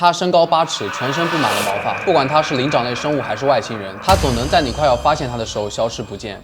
它身高8尺，全身布满了毛发。不管它是灵长类生物还是外星人，它总能在你快要发现它的时候消失不见。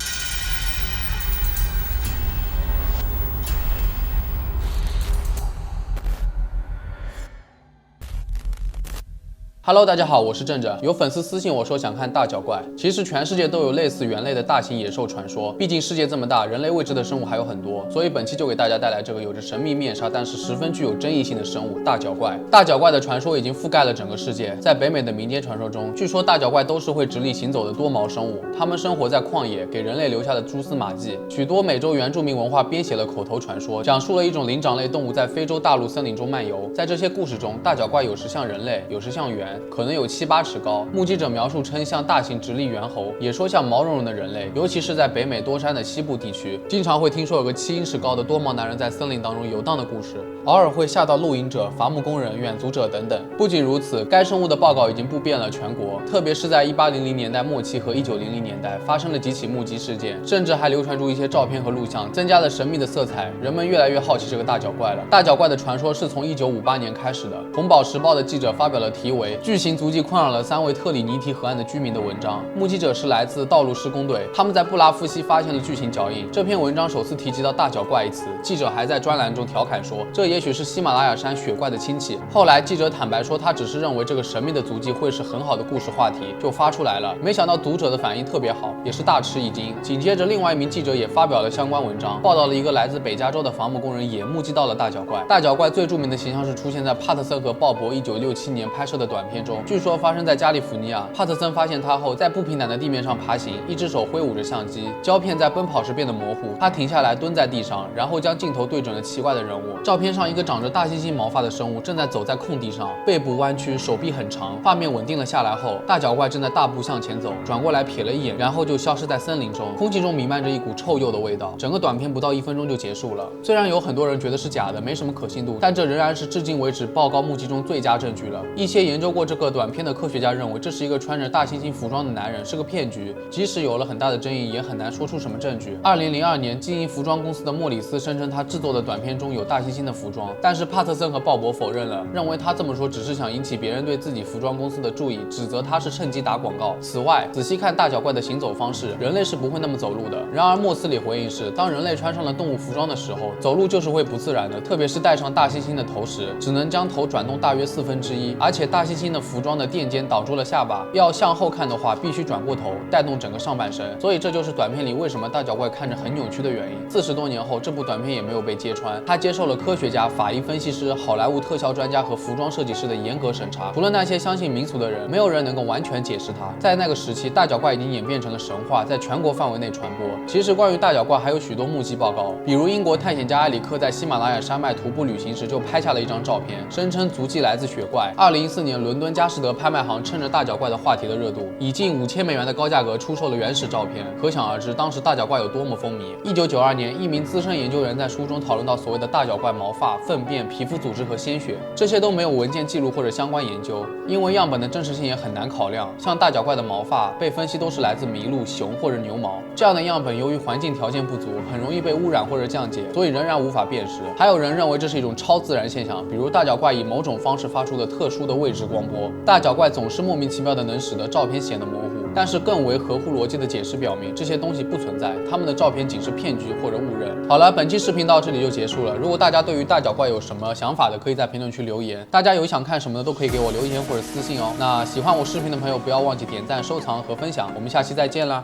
Hello， 大家好，我是正正。有粉丝私信我说想看大脚怪。其实全世界都有类似猿类的大型野兽传说，毕竟世界这么大，人类未知的生物还有很多，所以本期就给大家带来这个有着神秘面纱，但是十分具有争议性的生物——大脚怪。大脚怪的传说已经覆盖了整个世界。在北美的民间传说中，据说大脚怪都是会直立行走的多毛生物，它们生活在旷野，给人类留下了蛛丝马迹。许多美洲原住民文化编写了口头传说，讲述了一种灵长类动物在非洲大陆森林中漫游。在这些故事中，大脚怪有时像人类，有时像猿。可能有7、8尺高，目击者描述称像大型直立猿猴，也说像毛茸茸的人类，尤其是在北美多山的西部地区，经常会听说有个7英尺高的多毛男人在森林当中游荡的故事，偶尔会吓到露营者、伐木工人、远足者等等。不仅如此，该生物的报告已经布遍了全国，特别是在1800年代末期和1900年代发生了几起目击事件，甚至还流传出一些照片和录像，增加了神秘的色彩。人们越来越好奇这个大脚怪了。大脚怪的传说是从1958年开始的。红宝石报的记者发表了题为《巨型足迹困扰了3位特里尼提河岸的居民》的文章，目击者是来自道路施工队，他们在布拉夫西发现了巨型脚印。这篇文章首次提及到大脚怪一词，记者还在专栏中调侃说，这也许是喜马拉雅山雪怪的亲戚。后来记者坦白说，他只是认为这个神秘的足迹会是很好的故事话题，就发出来了。没想到读者的反应特别好，也是大吃一惊。紧接着，另外一名记者也发表了相关文章，报道了一个来自北加州的伐木工人也目击到了大脚怪。大脚怪最著名的形象是出现在帕特森和鲍勃1967年拍摄的短片中，据说发生在加利福尼亚。帕特森发现他后，在不平坦的地面上爬行，一只手挥舞着相机，胶片在奔跑时变得模糊。他停下来，蹲在地上，然后将镜头对准了奇怪的人物。照片上，一个长着大猩猩毛发的生物正在走在空地上，背部弯曲，手臂很长。画面稳定了下来后，大脚怪正在大步向前走，转过来瞥了一眼，然后就消失在森林中。空气中弥漫着一股臭鼬的味道。整个短片不到1分钟就结束了。虽然有很多人觉得是假的，没什么可信度，但这仍然是至今为止报告目击中最佳证据了。一些研究过这个短片的科学家认为，这是一个穿着大猩猩服装的男人，是个骗局。即使有了很大的争议，也很难说出什么证据。2002年，经营服装公司的莫里斯声称他制作的短片中有大猩猩的服装，但是帕特森和鲍勃否认了，认为他这么说只是想引起别人对自己服装公司的注意，指责他是趁机打广告。此外，仔细看大脚怪的行走方式，人类是不会那么走路的。然而莫斯里回应是，当人类穿上了动物服装的时候，走路就是会不自然的，特别是戴上大猩猩的头时，只能将头转动大约1/4，而且大猩猩的服装的垫肩挡住了下巴，要向后看的话必须转过头，带动整个上半身。所以这就是短片里为什么大脚怪看着很扭曲的原因。40多年后，这部短片也没有被揭穿，它接受了科学家、法医分析师、好莱坞特效专家和服装设计师的严格审查。除了那些相信民俗的人，没有人能够完全解释它。在那个时期，大脚怪已经演变成了神话，在全国范围内传播。其实关于大脚怪还有许多目击报告，比如英国探险家埃里克在喜马拉雅山脉徒步旅行时就拍下了一张照片，声称足迹来自雪怪。2014年，伦敦佳士得拍卖行趁着大脚怪的话题的热度，以近5000美元的高价格出售了原始照片，可想而知当时大脚怪有多么风靡。1992年，一名资深研究员在书中讨论到所谓的大脚怪毛发、粪便、皮肤组织和鲜血，这些都没有文件记录或者相关研究，因为样本的真实性也很难考量。像大脚怪的毛发被分析都是来自麋鹿、熊或者牛毛，这样的样本由于环境条件不足，很容易被污染或者降解，所以仍然无法辨识。还有人认为这是一种超自然现象，比如大脚怪以某种方式发出的特殊的位置光波。大脚怪总是莫名其妙的能使得照片显得模糊，但是更为合乎逻辑的解释表明，这些东西不存在，他们的照片仅是骗局或者误认。好了，本期视频到这里就结束了。如果大家对于大脚怪有什么想法的，可以在评论区留言。大家有想看什么的，都可以给我留言或者私信哦。那喜欢我视频的朋友，不要忘记点赞、收藏和分享。我们下期再见啦！